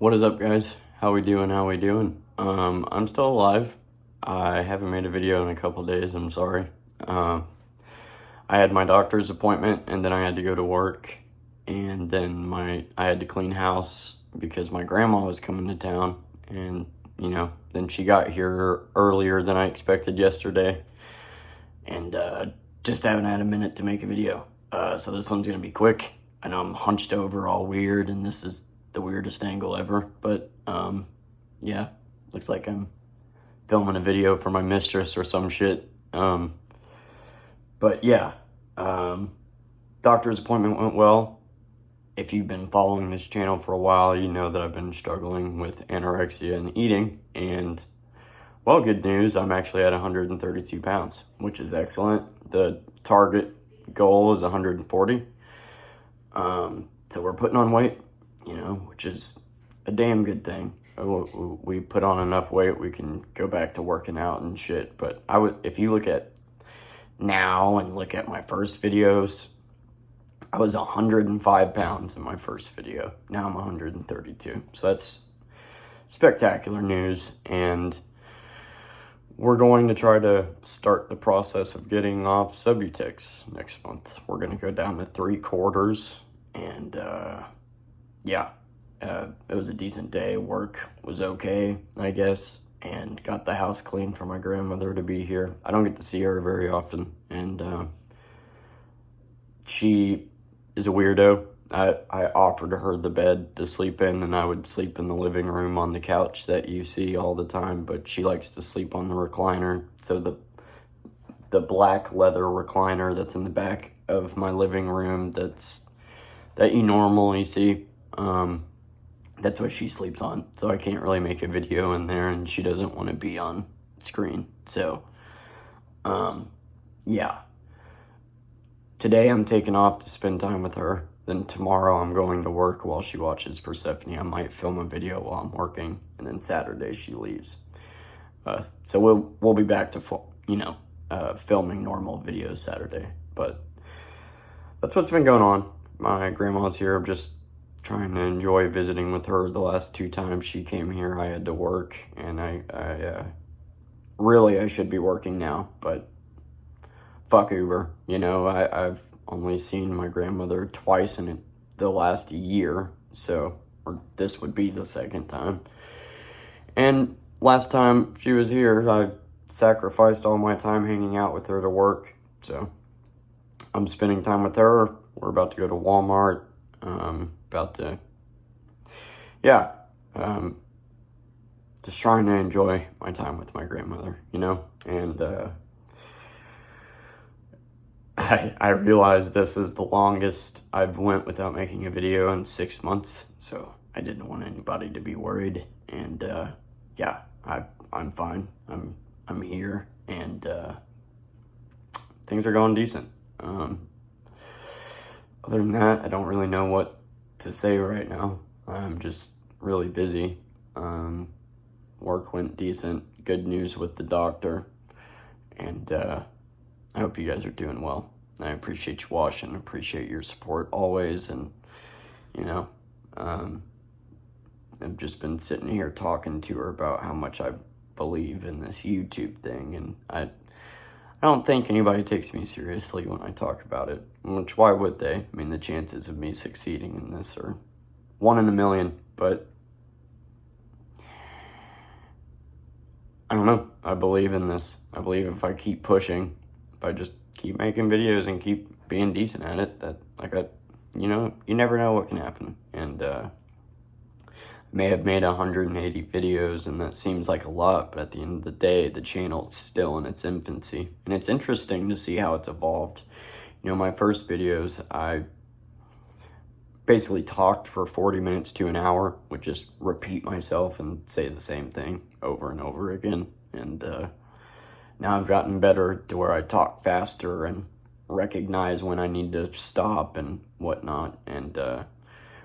What is up, guys? How we doing? I'm still alive. I haven't made a video in a couple days. I'm sorry. I had my doctor's appointment, and then I had to go to work, and then I had to clean house because my grandma was coming to town, and then she got here earlier than I expected yesterday, and just haven't had a minute to make a video. So this one's gonna be quick. I know I'm hunched over all weird, and this is the weirdest angle ever, but yeah, looks like I'm filming a video for my mistress or some shit. But yeah, doctor's appointment went well. If you've been following this channel for a while, you know that I've been struggling with anorexia and eating, and well, good news, I'm actually at 132 pounds, which is excellent. The target goal is 140. So we're putting on weight, which is a damn good thing. We put on enough weight, we can go back to working out and shit. But if you look at now and look at my first videos, I was 105 pounds in my first video. Now I'm 132. So that's spectacular news. And we're going to try to start the process of getting off Subutex next month. We're going to go down to 3/4. And yeah, it was a decent day. Work was okay, I guess, and got the house clean for my grandmother to be here. I don't get to see her very often, and she is a weirdo. I offered her the bed to sleep in, and I would sleep in the living room on the couch that you see all the time, but she likes to sleep on the recliner. So the black leather recliner that's in the back of my living room that you normally see, that's what she sleeps on. So I can't really make a video in there, and she doesn't want to be on screen. So, yeah. Today I'm taking off to spend time with her. Then tomorrow I'm going to work while she watches Persephone. I might film a video while I'm working, and then Saturday she leaves. So we'll be back to filming normal videos Saturday. But that's what's been going on. My grandma's here. I'm just trying to enjoy visiting with her. The last 2 times she came here, I had to work, and I should be working now, but fuck Uber. I've only seen my grandmother twice in the last year, or this would be the second time. And last time she was here, I sacrificed all my time hanging out with her to work, so I'm spending time with her. We're about to go to Walmart, just trying to enjoy my time with my grandmother, and I realized this is the longest I've went without making a video in 6 months, so I didn't want anybody to be worried, and yeah, I'm fine. I'm here, and things are going decent. Other than that, I don't really know what to say right now. I'm just really busy. Work went decent. Good news with the doctor. And I hope you guys are doing well. I appreciate you watching. Appreciate your support always. And, I've just been sitting here talking to her about how much I believe in this YouTube thing. And I don't think anybody takes me seriously when I talk about it, which why would they? I mean, the chances of me succeeding in this are 1 in a million, but I don't know. I believe in this. I believe if I keep pushing, if I just keep making videos and keep being decent at it, you never know what can happen. And I may have made 180 videos, and that seems like a lot, but at the end of the day, the channel's still in its infancy. And it's interesting to see how it's evolved. My first videos, I basically talked for 40 minutes to an hour, would just repeat myself and say the same thing over and over again. And now I've gotten better to where I talk faster and recognize when I need to stop and whatnot. And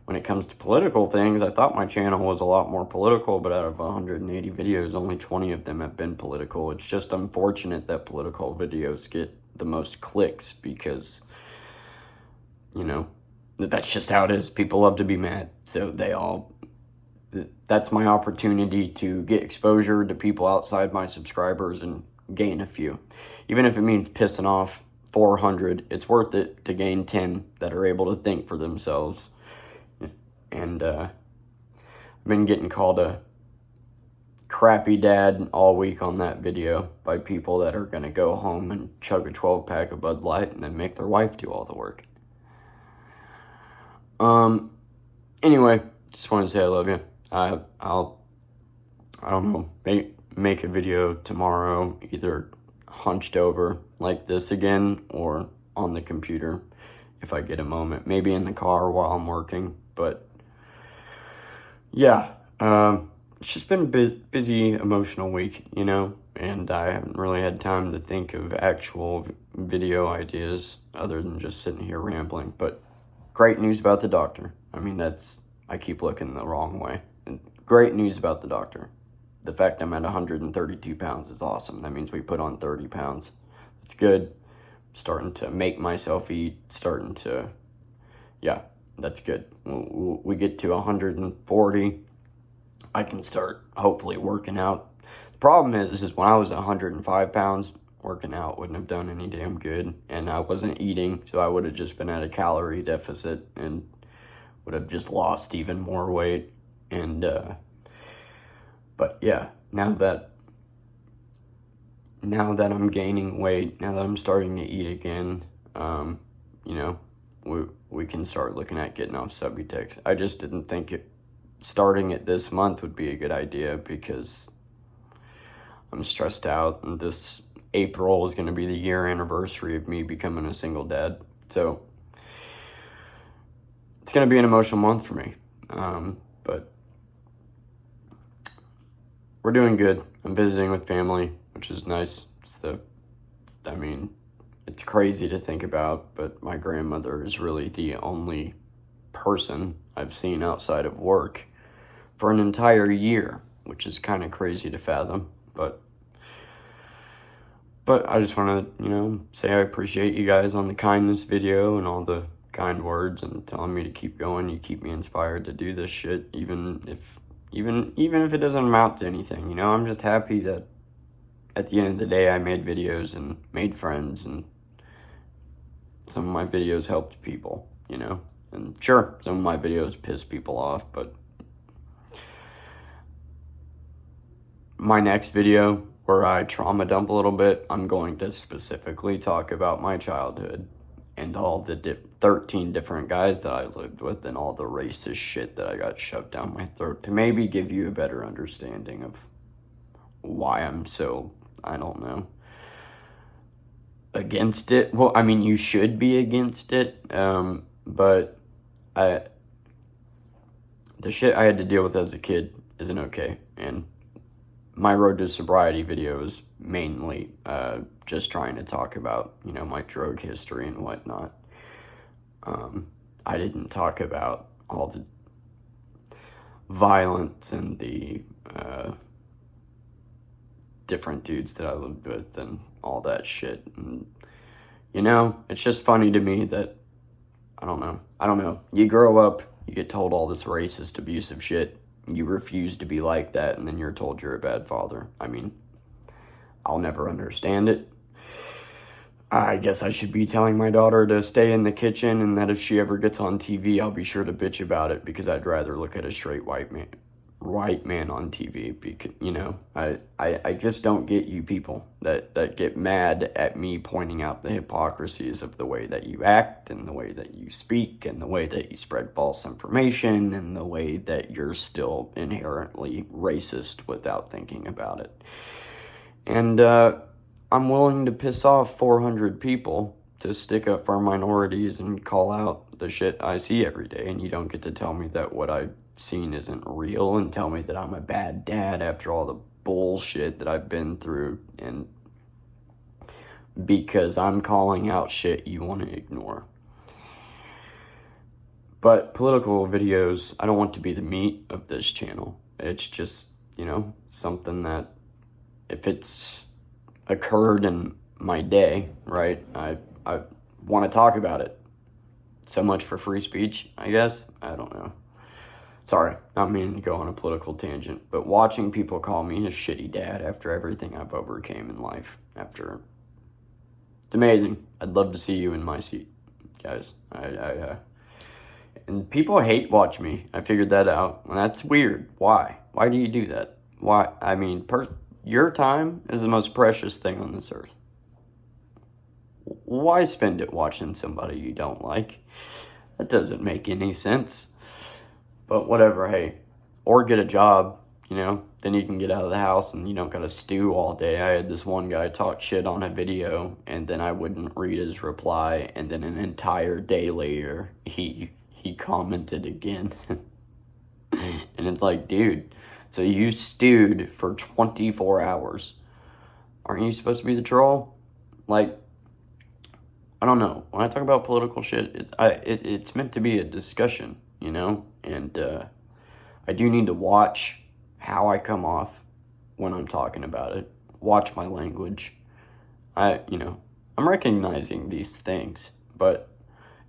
when it comes to political things, I thought my channel was a lot more political, but out of 180 videos, only 20 of them have been political. It's just unfortunate that political videos get the most clicks because, that's just how it is. People love to be mad, so they all that's my opportunity to get exposure to people outside my subscribers and gain a few. Even if it means pissing off 400, it's worth it to gain 10 that are able to think for themselves. And I've been getting called a crappy dad all week on that video by people that are going to go home and chug a 12-pack of Bud Light and then make their wife do all the work. Anyway, just want to say I love you. I don't know, make a video tomorrow, either hunched over like this again or on the computer if I get a moment. Maybe in the car while I'm working, but yeah, it's just been a busy, emotional week, you know, and I haven't really had time to think of actual video ideas other than just sitting here rambling. But great news about the doctor. I mean, I keep looking the wrong way. And great news about the doctor. The fact I'm at 132 pounds is awesome. That means we put on 30 pounds. It's good. Starting to make myself eat. Yeah, that's good. We get to 140. I can start hopefully working out. The problem is when I was 105 pounds, working out wouldn't have done any damn good. And I wasn't eating, so I would have just been at a calorie deficit and would have just lost even more weight. And but yeah, now that I'm gaining weight, now that I'm starting to eat again, you know, we can start looking at getting off Subutex. I just didn't think starting it this month would be a good idea because I'm stressed out, and this April is going to be the year anniversary of me becoming a single dad. So it's going to be an emotional month for me. But we're doing good. I'm visiting with family, which is nice. It's crazy to think about, but my grandmother is really the only person I've seen outside of work for an entire year, which is kind of crazy to fathom. But I just want to, you know, say I appreciate you guys on the kindness video and all the kind words and telling me to keep going. You keep me inspired to do this shit, even if it doesn't amount to anything. You know, I'm just happy that at the end of the day I made videos and made friends, and some of my videos helped people, you know. And sure, some of my videos piss people off, but my next video where I trauma dump a little bit, I'm going to specifically talk about my childhood and all the 13 different guys that I lived with and all the racist shit that I got shoved down my throat, to maybe give you a better understanding of why I'm so, I don't know, against it. Well, I mean, you should be against it, but the shit I had to deal with as a kid isn't okay. And my road to sobriety video is mainly just trying to talk about, you know, my drug history and whatnot. I didn't talk about all the violence and the different dudes that I lived with and all that shit. And, you know, it's just funny to me that, I don't know. You grow up, you get told all this racist, abusive shit. You refuse to be like that, and then you're told you're a bad father. I mean, I'll never understand it. I guess I should be telling my daughter to stay in the kitchen, and that if she ever gets on TV, I'll be sure to bitch about it, because I'd rather look at a straight white man on TV. Because, you know, I just don't get you people that get mad at me pointing out the hypocrisies of the way that you act and the way that you speak and the way that you spread false information and the way that you're still inherently racist without thinking about it. And I'm willing to piss off 400 people to stick up for minorities and call out the shit I see every day, and you don't get to tell me that what I've seen isn't real and tell me that I'm a bad dad after all the bullshit that I've been through, and because I'm calling out shit you want to ignore. But political videos, I don't want to be the meat of this channel. It's just, you know, something that if it's occurred in my day, right, I want to talk about it. So much for free speech, I guess. I don't know. sorry, not meaning to go on a political tangent, but watching people call me a shitty dad after everything I've overcame in life, it's amazing. I'd love to see you in my seat, guys. And people hate watch me. I figured that out. And that's weird. Why? Why do you do that? Why? I mean, your time is the most precious thing on this earth. Why spend it watching somebody you don't like? That doesn't make any sense. But whatever, hey. Or get a job, then you can get out of the house and you don't gotta stew all day. I had this one guy talk shit on a video, and then I wouldn't read his reply, and then an entire day later, he commented again. And it's like, dude, so you stewed for 24 hours. Aren't you supposed to be the troll? Like, I don't know. When I talk about political shit, it's meant to be a discussion, And I do need to watch how I come off when I'm talking about it. Watch my language. I'm recognizing these things, but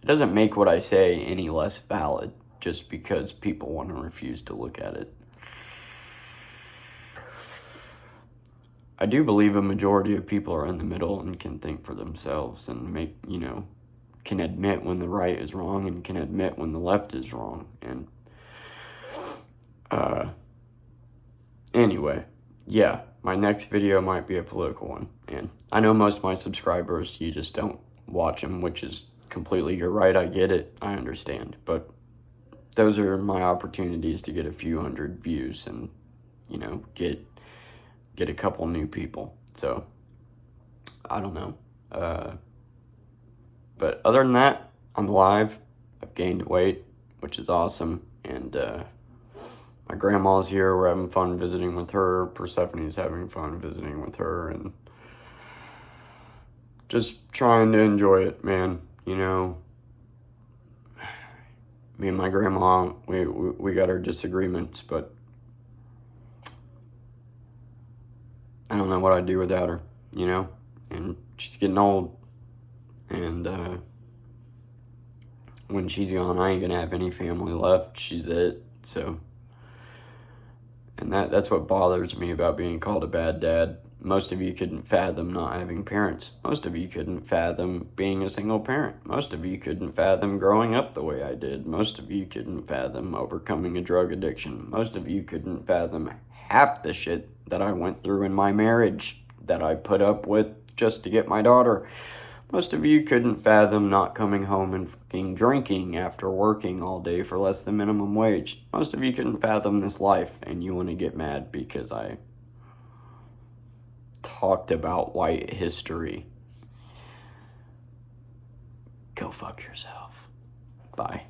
it doesn't make what I say any less valid just because people want to refuse to look at it. I do believe a majority of people are in the middle and can think for themselves and can admit when the right is wrong and can admit when the left is wrong. And anyway, yeah, my next video might be a political one. And I know most of my subscribers, you just don't watch them, which is completely your right. I get it. I understand. But those are my opportunities to get a few hundred views and, get a couple new people. So, I don't know. But other than that, I'm alive. I've gained weight, which is awesome. And my grandma's here. We're having fun visiting with her. Persephone's having fun visiting with her. And just trying to enjoy it, man. Me and my grandma, we got our disagreements, but I don't know what I'd do without her, and she's getting old, and when she's gone, I ain't gonna have any family left. She's it. So, and that's what bothers me about being called a bad dad. Most of you couldn't fathom not having parents. Most of you couldn't fathom being a single parent. Most of you couldn't fathom growing up the way I did. Most of you couldn't fathom overcoming a drug addiction. Most of you couldn't fathom half the shit that I went through in my marriage that I put up with just to get my daughter. Most of you couldn't fathom not coming home and fucking drinking after working all day for less than minimum wage. Most of you couldn't fathom this life, and you want to get mad because I talked about white history. Go fuck yourself. Bye.